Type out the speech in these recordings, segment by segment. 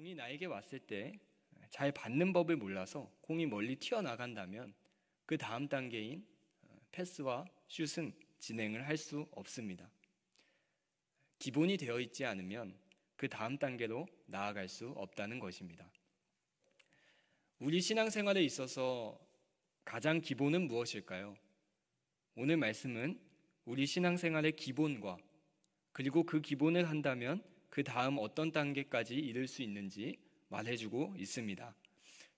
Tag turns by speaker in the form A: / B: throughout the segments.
A: 공이 나에게 왔을 때 잘 받는 법을 몰라서 공이 멀리 튀어나간다면 그 다음 단계인 패스와 슛은 진행을 할 수 없습니다. 기본이 되어 있지 않으면 그 다음 단계로 나아갈 수 없다는 것입니다. 우리 신앙생활에 있어서 가장 기본은 무엇일까요? 오늘 말씀은 우리 신앙생활의 기본과 그리고 그 기본을 한다면 그 다음 어떤 단계까지 이룰 수 있는지 말해주고 있습니다.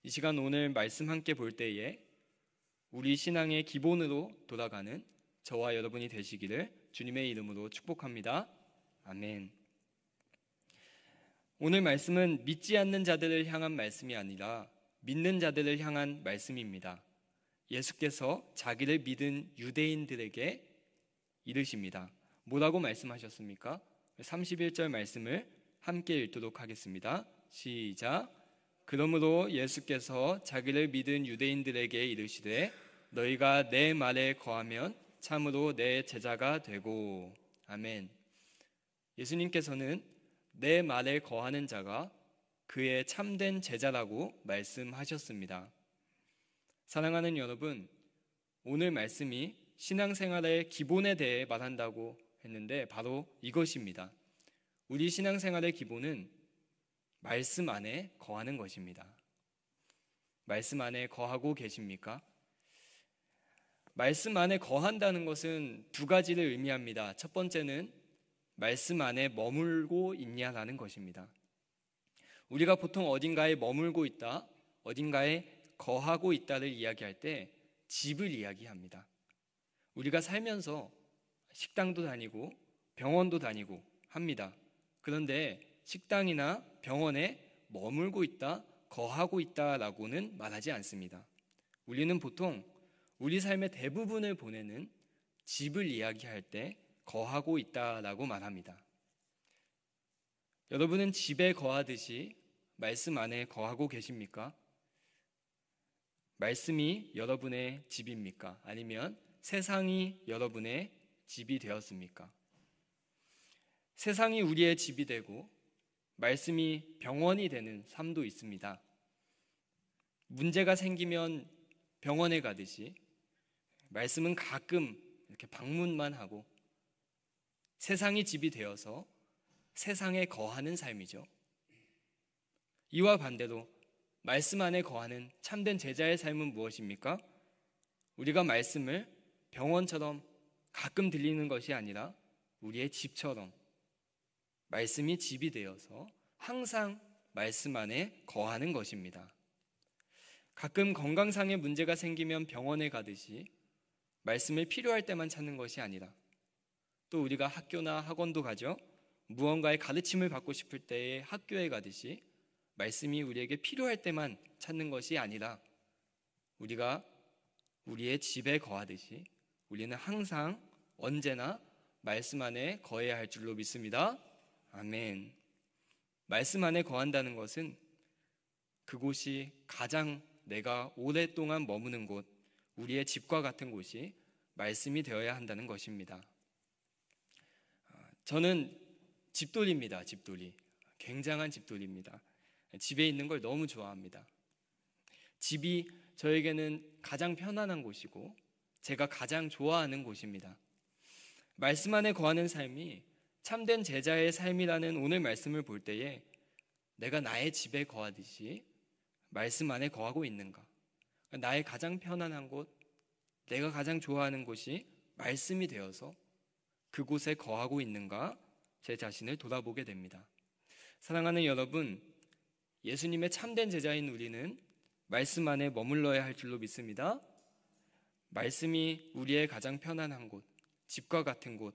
A: 이 시간 오늘 말씀 함께 볼 때에 우리 신앙의 기본으로 돌아가는 저와 여러분이 되시기를 주님의 이름으로 축복합니다. 아멘. 오늘 말씀은 믿지 않는 자들을 향한 말씀이 아니라 믿는 자들을 향한 말씀입니다. 예수께서 자기를 믿은 유대인들에게 이르십니다. 뭐라고 말씀하셨습니까? 31절 말씀을 함께 읽도록 하겠습니다. 시작. 그러므로 예수께서 자기를 믿은 유대인들에게 이르시되 너희가 내 말에 거하면 참으로 내 제자가 되고. 아멘. 예수님께서는 내 말에 거하는 자가 그의 참된 제자라고 말씀하셨습니다. 사랑하는 여러분, 오늘 말씀이 신앙생활의 기본에 대해 말한다고 했는데 바로 이것입니다. 우리 신앙생활의 기본은 말씀 안에 거하는 것입니다. 말씀 안에 거하고 계십니까? 말씀 안에 거한다는 것은 두 가지를 의미합니다. 첫 번째는 말씀 안에 머물고 있냐라는 것입니다. 우리가 보통 어딘가에 머물고 있다, 어딘가에 거하고 있다를 이야기할 때 집을 이야기합니다. 우리가 살면서 식당도 다니고 병원도 다니고 합니다. 그런데 식당이나 병원에 머물고 있다, 거하고 있다라고는 말하지 않습니다. 우리는 보통 우리 삶의 대부분을 보내는 집을 이야기할 때 거하고 있다라고 말합니다. 여러분은 집에 거하듯이 말씀 안에 거하고 계십니까? 말씀이 여러분의 집입니까? 아니면 세상이 여러분의 집이 되었습니까? 세상이 우리의 집이 되고 말씀이 병원이 되는 삶도 있습니다. 문제가 생기면 병원에 가듯이 말씀은 가끔 이렇게 방문만 하고 세상이 집이 되어서 세상에 거하는 삶이죠. 이와 반대로 말씀 안에 거하는 참된 제자의 삶은 무엇입니까? 우리가 말씀을 병원처럼 가끔 들리는 것이 아니라 우리의 집처럼 말씀이 집이 되어서 항상 말씀 안에 거하는 것입니다. 가끔 건강상의 문제가 생기면 병원에 가듯이 말씀을 필요할 때만 찾는 것이 아니라 또 우리가 학교나 학원도 가죠. 무언가의 가르침을 받고 싶을 때에 학교에 가듯이 말씀이 우리에게 필요할 때만 찾는 것이 아니라 우리가 우리의 집에 거하듯이 우리는 항상 언제나 말씀 안에 거해야 할 줄로 믿습니다. 아멘. 말씀 안에 거한다는 것은 그곳이 가장 내가 오랫동안 머무는 곳, 우리의 집과 같은 곳이 말씀이 되어야 한다는 것입니다. 저는 집돌이입니다. 집돌이. 굉장한 집돌이입니다. 집에 있는 걸 너무 좋아합니다. 집이 저에게는 가장 편안한 곳이고 제가 가장 좋아하는 곳입니다. 말씀 안에 거하는 삶이 참된 제자의 삶이라는 오늘 말씀을 볼 때에 내가 나의 집에 거하듯이 말씀 안에 거하고 있는가? 나의 가장 편안한 곳, 내가 가장 좋아하는 곳이 말씀이 되어서 그곳에 거하고 있는가? 제 자신을 돌아보게 됩니다. 사랑하는 여러분, 예수님의 참된 제자인 우리는 말씀 안에 머물러야 할 줄로 믿습니다. 말씀이 우리의 가장 편안한 곳, 집과 같은 곳,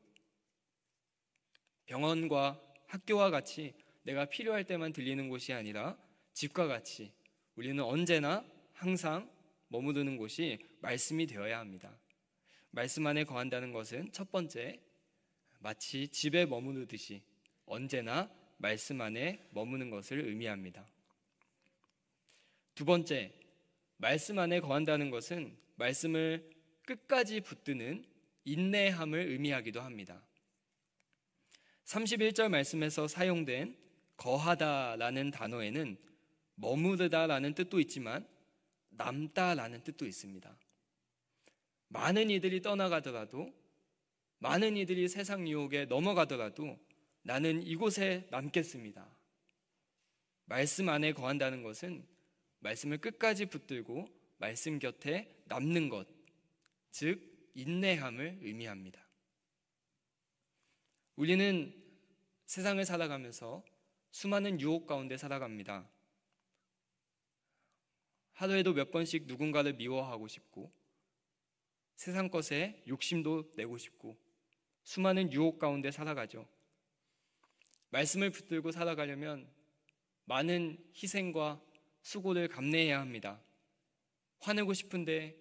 A: 병원과 학교와 같이 내가 필요할 때만 들리는 곳이 아니라 집과 같이 우리는 언제나 항상 머무르는 곳이 말씀이 되어야 합니다. 말씀 안에 거한다는 것은 첫 번째, 마치 집에 머무르듯이 언제나 말씀 안에 머무는 것을 의미합니다. 두 번째, 말씀 안에 거한다는 것은 말씀을 끝까지 붙드는 인내함을 의미하기도 합니다. 31절 말씀에서 사용된 거하다라는 단어에는 머무르다라는 뜻도 있지만 남다라는 뜻도 있습니다. 많은 이들이 떠나가더라도, 많은 이들이 세상 유혹에 넘어가더라도 나는 이곳에 남겠습니다. 말씀 안에 거한다는 것은 말씀을 끝까지 붙들고 말씀 곁에 남는 것, 즉 인내함을 의미합니다. 우리는 세상을 살아가면서 수많은 유혹 가운데 살아갑니다. 하루에도 몇 번씩 누군가를 미워하고 싶고, 세상 것에 욕심도 내고 싶고, 수많은 유혹 가운데 살아가죠. 말씀을 붙들고 살아가려면 많은 희생과 수고를 감내해야 합니다. 화내고 싶은데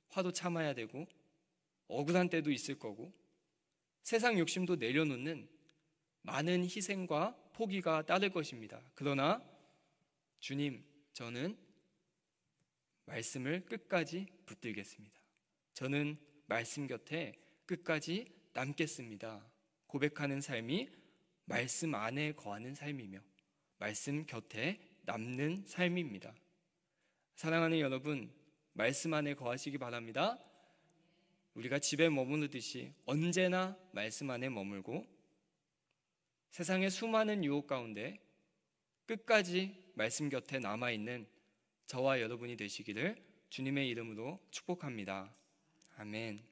A: 화도 참아야 되고, 억울한 때도 있을 거고, 세상 욕심도 내려놓는 많은 희생과 포기가 따를 것입니다. 그러나 주님, 저는 말씀을 끝까지 붙들겠습니다. 저는 말씀 곁에 끝까지 남겠습니다. 고백하는 삶이 말씀 안에 거하는 삶이며 말씀 곁에 남는 삶입니다. 사랑하는 여러분, 말씀 안에 거하시기 바랍니다. 우리가 집에 머무르듯이 언제나 말씀 안에 머물고 세상의 수많은 유혹 가운데 끝까지 말씀 곁에 남아있는 저와 여러분이 되시기를 주님의 이름으로 축복합니다. 아멘.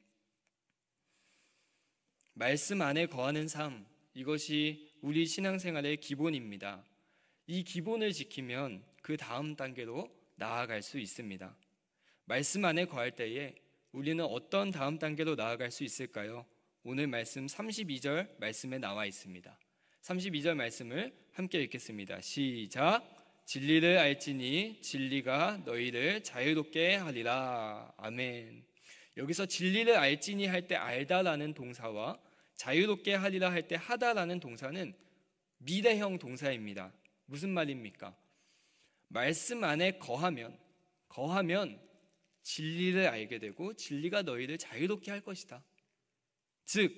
A: 말씀 안에 거하는 삶, 이것이 우리 신앙생활의 기본입니다. 이 기본을 지키면 그 다음 단계로 나아갈 수 있습니다. 말씀 안에 거할 때에 우리는 어떤 다음 단계로 나아갈 수 있을까요? 오늘 말씀 32절 말씀에 나와 있습니다. 32절 말씀을 함께 읽겠습니다. 시작. 진리를 알지니 진리가 너희를 자유롭게 하리라. 아멘. 여기서 진리를 알지니 할 때 알다라는 동사와 자유롭게 하리라 할 때 하다라는 동사는 미래형 동사입니다. 무슨 말입니까? 말씀 안에 거하면 진리를 알게 되고 진리가 너희를 자유롭게 할 것이다. 즉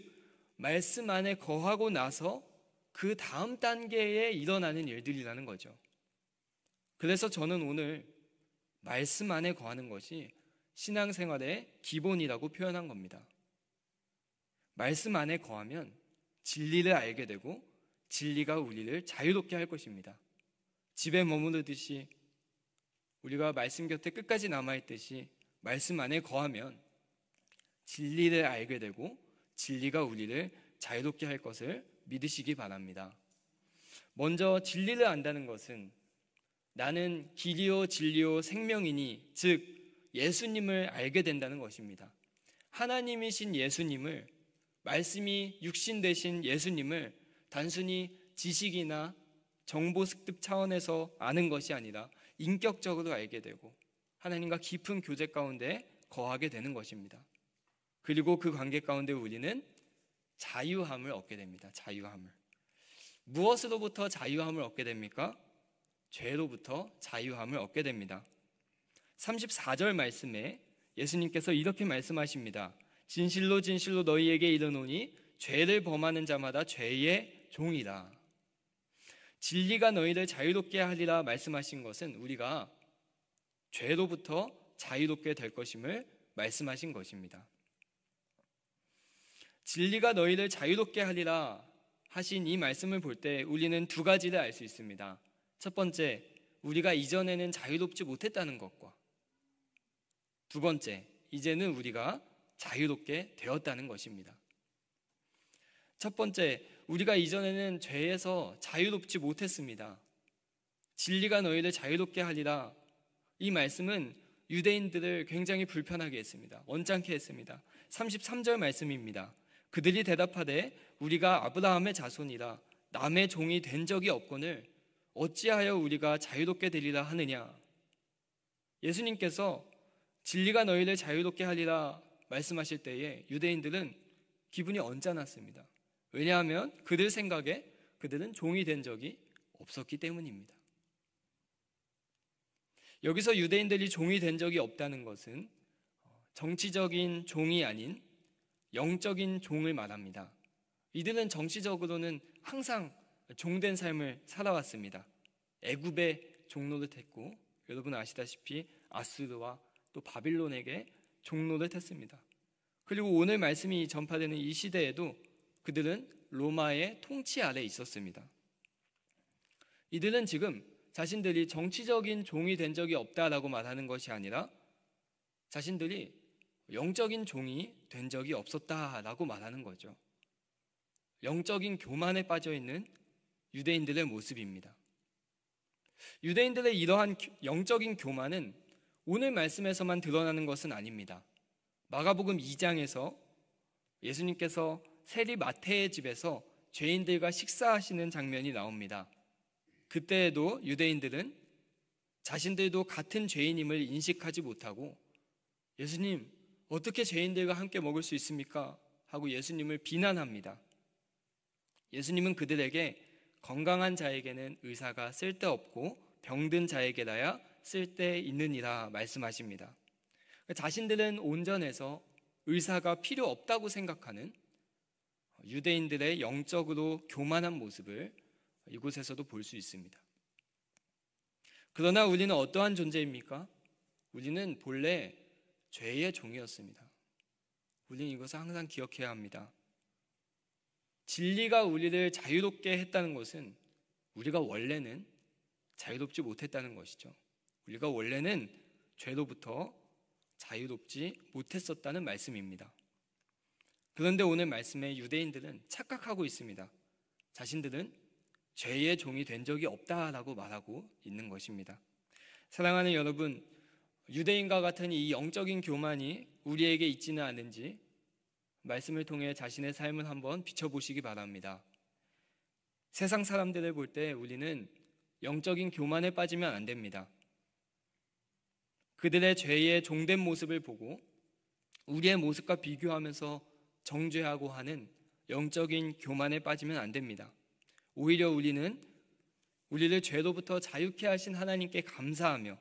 A: 말씀 안에 거하고 나서 그 다음 단계에 일어나는 일들이라는 거죠. 그래서 저는 오늘 말씀 안에 거하는 것이 신앙생활의 기본이라고 표현한 겁니다. 말씀 안에 거하면 진리를 알게 되고 진리가 우리를 자유롭게 할 것입니다. 집에 머무르듯이 우리가 말씀 곁에 끝까지 남아있듯이 말씀 안에 거하면 진리를 알게 되고 진리가 우리를 자유롭게 할 것을 믿으시기 바랍니다. 먼저 진리를 안다는 것은 나는 길이요 진리요 생명이니, 즉 예수님을 알게 된다는 것입니다. 하나님이신 예수님을, 말씀이 육신 되신 예수님을 단순히 지식이나 정보 습득 차원에서 아는 것이 아니라 인격적으로 알게 되고 하나님과 깊은 교제 가운데 거하게 되는 것입니다. 그리고 그 관계 가운데 우리는 자유함을 얻게 됩니다. 자유함을. 무엇으로부터 자유함을 얻게 됩니까? 죄로부터 자유함을 얻게 됩니다. 34절 말씀에 예수님께서 이렇게 말씀하십니다. 진실로 진실로 너희에게 이르노니 죄를 범하는 자마다 죄의 종이라. 진리가 너희를 자유롭게 하리라 말씀하신 것은 우리가 죄로부터 자유롭게 될 것임을 말씀하신 것입니다. 진리가 너희를 자유롭게 하리라 하신 이 말씀을 볼 때 우리는 두 가지를 알 수 있습니다. 첫 번째, 우리가 이전에는 자유롭지 못했다는 것과 두 번째, 이제는 우리가 자유롭게 되었다는 것입니다. 첫 번째, 우리가 이전에는 죄에서 자유롭지 못했습니다. 진리가 너희를 자유롭게 하리라, 이 말씀은 유대인들을 굉장히 불편하게 했습니다. 언짢게 했습니다. 33절 말씀입니다. 그들이 대답하되 우리가 아브라함의 자손이라 남의 종이 된 적이 없거늘 어찌하여 우리가 자유롭게 되리라 하느냐. 예수님께서 진리가 너희를 자유롭게 하리라 말씀하실 때에 유대인들은 기분이 언짢았습니다. 왜냐하면 그들 생각에 그들은 종이 된 적이 없었기 때문입니다. 여기서 유대인들이 종이 된 적이 없다는 것은 정치적인 종이 아닌 영적인 종을 말합니다. 이들은 정치적으로는 항상 종된 삶을 살아왔습니다. 애굽의 종노릇 했고, 여러분 아시다시피 아수르와 또 바빌론에게 종노릇 했습니다. 그리고 오늘 말씀이 전파되는 이 시대에도 그들은 로마의 통치 아래 있었습니다. 이들은 지금 자신들이 정치적인 종이 된 적이 없다라고 말하는 것이 아니라 자신들이 영적인 종이 된 적이 없었다라고 말하는 거죠. 영적인 교만에 빠져 있는 유대인들의 모습입니다. 유대인들의 이러한 영적인 교만은 오늘 말씀에서만 드러나는 것은 아닙니다. 마가복음 2장에서 예수님께서 세리 마태의 집에서 죄인들과 식사하시는 장면이 나옵니다. 그때에도 유대인들은 자신들도 같은 죄인임을 인식하지 못하고 예수님, 어떻게 죄인들과 함께 먹을 수 있습니까? 하고 예수님을 비난합니다. 예수님은 그들에게 건강한 자에게는 의사가 쓸데없고 병든 자에게라야 쓸데있느니라 말씀하십니다. 자신들은 온전해서 의사가 필요 없다고 생각하는 유대인들의 영적으로 교만한 모습을 이곳에서도 볼 수 있습니다. 그러나 우리는 어떠한 존재입니까? 우리는 본래 죄의 종이었습니다. 우리는 이것을 항상 기억해야 합니다. 진리가 우리를 자유롭게 했다는 것은 우리가 원래는 자유롭지 못했다는 것이죠. 우리가 원래는 죄로부터 자유롭지 못했었다는 말씀입니다. 그런데 오늘 말씀에 유대인들은 착각하고 있습니다. 자신들은 죄의 종이 된 적이 없다라고 말하고 있는 것입니다. 사랑하는 여러분, 유대인과 같은 이 영적인 교만이 우리에게 있지는 않은지 말씀을 통해 자신의 삶을 한번 비춰보시기 바랍니다. 세상 사람들을 볼 때 우리는 영적인 교만에 빠지면 안 됩니다. 그들의 죄의 종된 모습을 보고 우리의 모습과 비교하면서 정죄하고 하는 영적인 교만에 빠지면 안 됩니다. 오히려 우리는 우리를 죄로부터 자유케 하신 하나님께 감사하며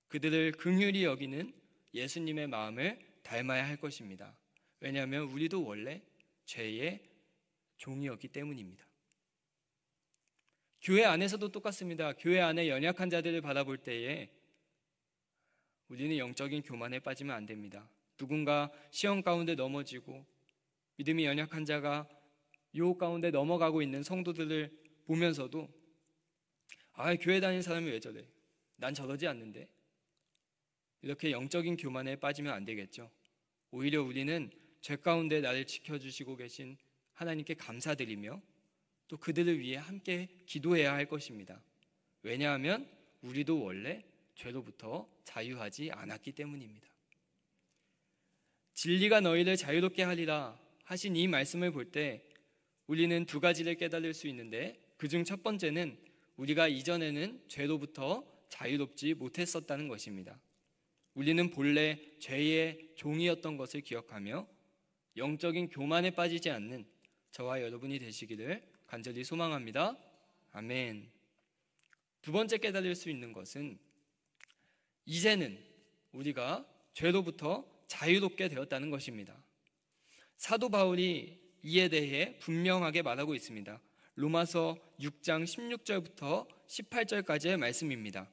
A: 그들을 긍휼히 여기는 예수님의 마음을 닮아야 할 것입니다. 왜냐하면 우리도 원래 죄의 종이었기 때문입니다. 교회 안에서도 똑같습니다. 교회 안에 연약한 자들을 바라볼 때에 우리는 영적인 교만에 빠지면 안 됩니다. 누군가 시험 가운데 넘어지고 믿음이 연약한 자가 유혹 가운데 넘어가고 있는 성도들을 보면서도 교회 다니는 사람이 왜 저래? 난 저러지 않는데. 이렇게 영적인 교만에 빠지면 안 되겠죠. 오히려 우리는 죄 가운데 나를 지켜주시고 계신 하나님께 감사드리며 또 그들을 위해 함께 기도해야 할 것입니다. 왜냐하면 우리도 원래 죄로부터 자유하지 않았기 때문입니다. 진리가 너희를 자유롭게 하리라 하신 이 말씀을 볼 때 우리는 두 가지를 깨달을 수 있는데 그중 첫 번째는 우리가 이전에는 죄로부터 자유롭지 못했었다는 것입니다. 우리는 본래 죄의 종이었던 것을 기억하며 영적인 교만에 빠지지 않는 저와 여러분이 되시기를 간절히 소망합니다. 아멘. 두 번째 깨달을 수 있는 것은 이제는 우리가 죄로부터 자유롭게 되었다는 것입니다. 사도 바울이 이에 대해 분명하게 말하고 있습니다. 로마서 6장 16절부터 18절까지의 말씀입니다.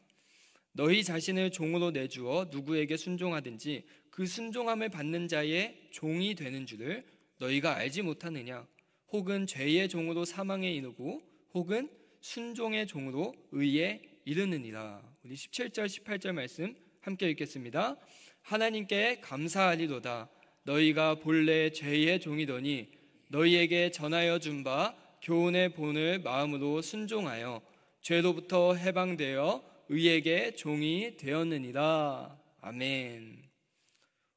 A: 너희 자신을 종으로 내주어 누구에게 순종하든지 그 순종함을 받는 자의 종이 되는 줄을 너희가 알지 못하느냐? 혹은 죄의 종으로 사망에 이르고 혹은 순종의 종으로 의에 이르느니라. 우리 17절 18절 말씀 함께 읽겠습니다. 하나님께 감사하리로다. 너희가 본래 죄의 종이더니 너희에게 전하여 준 바 교훈의 본을 마음으로 순종하여 죄로부터 해방되어 의에게 종이 되었느니라. 아멘.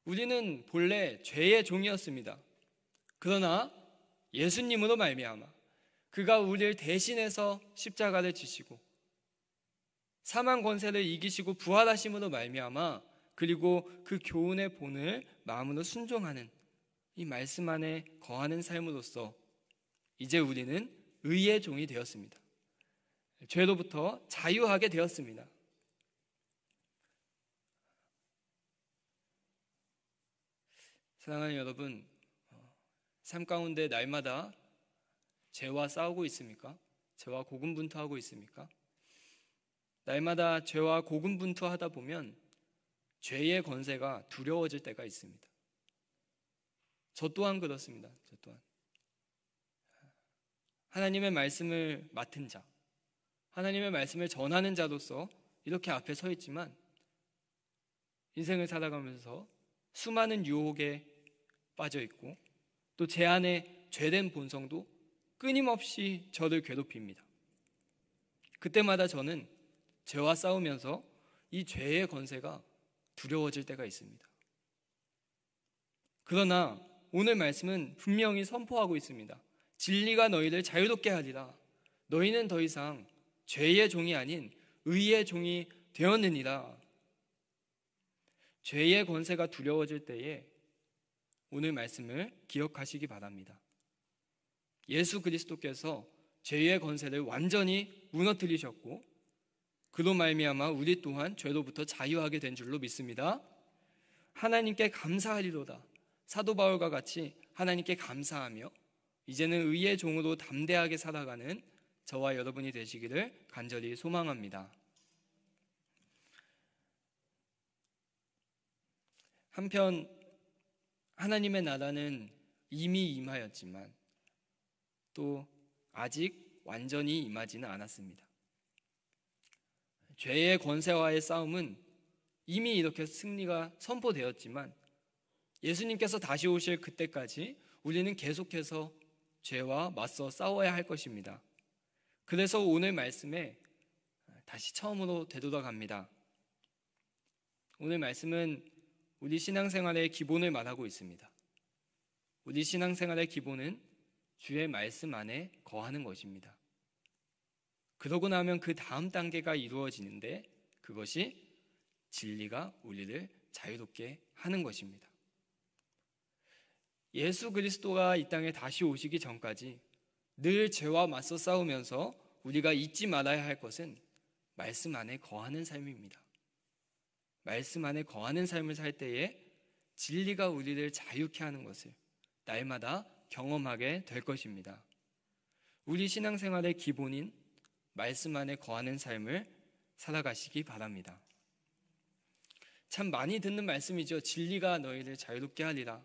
A: 우리는 본래 죄의 종이었습니다. 그러나 예수님으로 말미암아 그가 우리를 대신해서 십자가를 지시고 사망 권세를 이기시고 부활하심으로 말미암아 그리고 그 교훈의 본을 마음으로 순종하는 이 말씀 안에 거하는 삶으로써 이제 우리는 의의 종이 되었습니다. 죄로부터 자유하게 되었습니다. 사랑하는 여러분, 삶 가운데 날마다 죄와 싸우고 있습니까? 죄와 고군분투하고 있습니까? 날마다 죄와 고군분투하다 보면 죄의 권세가 두려워질 때가 있습니다. 저 또한 그렇습니다. 저 또한. 하나님의 말씀을 맡은 자, 하나님의 말씀을 전하는 자로서 이렇게 앞에 서 있지만 인생을 살아가면서 수많은 유혹에 빠져 있고 또 제 안에 죄된 본성도 끊임없이 저를 괴롭힙니다. 그때마다 저는 죄와 싸우면서 이 죄의 권세가 두려워질 때가 있습니다. 그러나 오늘 말씀은 분명히 선포하고 있습니다. 진리가 너희를 자유롭게 하리라. 너희는 더 이상 죄의 종이 아닌 의의 종이 되었느니라. 죄의 권세가 두려워질 때에 오늘 말씀을 기억하시기 바랍니다. 예수 그리스도께서 죄의 권세를 완전히 무너뜨리셨고 그로 말미암아 우리 또한 죄로부터 자유하게 된 줄로 믿습니다. 하나님께 감사하리로다. 사도 바울과 같이 하나님께 감사하며 이제는 의의 종으로 담대하게 살아가는 저와 여러분이 되시기를 간절히 소망합니다. 한편 하나님의 나라는 이미 임하였지만 또 아직 완전히 임하지는 않았습니다. 죄의 권세와의 싸움은 이미 이렇게 승리가 선포되었지만 예수님께서 다시 오실 그때까지 우리는 계속해서 죄와 맞서 싸워야 할 것입니다. 그래서 오늘 말씀에 다시 처음으로 되돌아갑니다. 오늘 말씀은 우리 신앙생활의 기본을 말하고 있습니다. 우리 신앙생활의 기본은 주의 말씀 안에 거하는 것입니다. 그러고 나면 그 다음 단계가 이루어지는데 그것이 진리가 우리를 자유롭게 하는 것입니다. 예수 그리스도가 이 땅에 다시 오시기 전까지 늘 죄와 맞서 싸우면서 우리가 잊지 말아야 할 것은 말씀 안에 거하는 삶입니다. 말씀 안에 거하는 삶을 살 때에 진리가 우리를 자유케 하는 것을 날마다 경험하게 될 것입니다. 우리 신앙생활의 기본인 말씀 안에 거하는 삶을 살아가시기 바랍니다. 참 많이 듣는 말씀이죠. 진리가 너희를 자유롭게 하리라.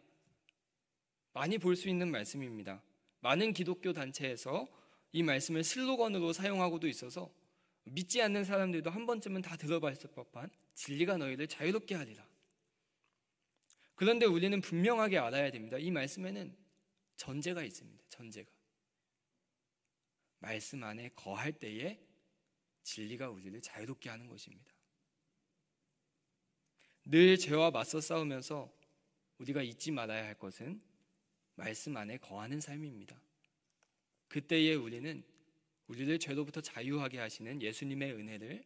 A: 많이 볼 수 있는 말씀입니다. 많은 기독교 단체에서 이 말씀을 슬로건으로 사용하고도 있어서 믿지 않는 사람들도 한 번쯤은 다 들어봤을 법한 진리가 너희를 자유롭게 하리라. 그런데 우리는 분명하게 알아야 됩니다. 이 말씀에는 전제가 있습니다. 전제가. 말씀 안에 거할 때에 진리가 우리를 자유롭게 하는 것입니다. 늘 죄와 맞서 싸우면서 우리가 잊지 말아야 할 것은 말씀 안에 거하는 삶입니다. 그때에 우리는 우리를 죄로부터 자유하게 하시는 예수님의 은혜를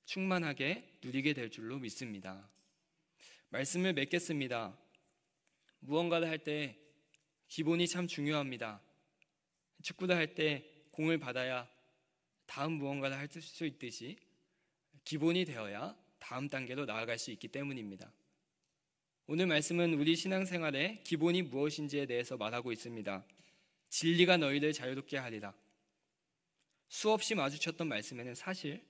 A: 충만하게 누리게 될 줄로 믿습니다. 말씀을 맺겠습니다. 무언가를 할 때 기본이 참 중요합니다. 축구를 할 때 공을 받아야 다음 무언가를 할 수 있듯이 기본이 되어야 다음 단계로 나아갈 수 있기 때문입니다. 오늘 말씀은 우리 신앙생활의 기본이 무엇인지에 대해서 말하고 있습니다. 진리가 너희를 자유롭게 하리라. 수없이 마주쳤던 말씀에는 사실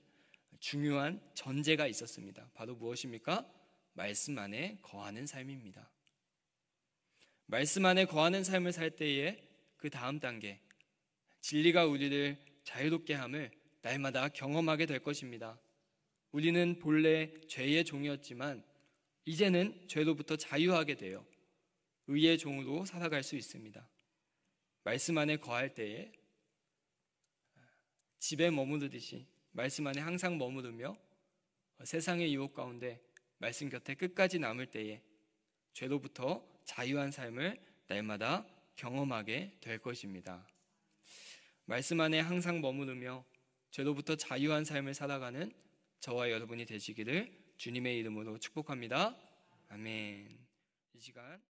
A: 중요한 전제가 있었습니다. 바로 무엇입니까? 말씀 안에 거하는 삶입니다. 말씀 안에 거하는 삶을 살 때에 그 다음 단계, 진리가 우리를 자유롭게 함을 날마다 경험하게 될 것입니다. 우리는 본래 죄의 종이었지만 이제는 죄로부터 자유하게 되어 의의 종으로 살아갈 수 있습니다. 말씀 안에 거할 때에 집에 머무르듯이 말씀 안에 항상 머무르며 세상의 유혹 가운데 말씀 곁에 끝까지 남을 때에 죄로부터 자유한 삶을 날마다 경험하게 될 것입니다. 말씀 안에 항상 머무르며 죄로부터 자유한 삶을 살아가는 저와 여러분이 되시기를 주님의 이름으로 축복합니다. 아멘. 이 시간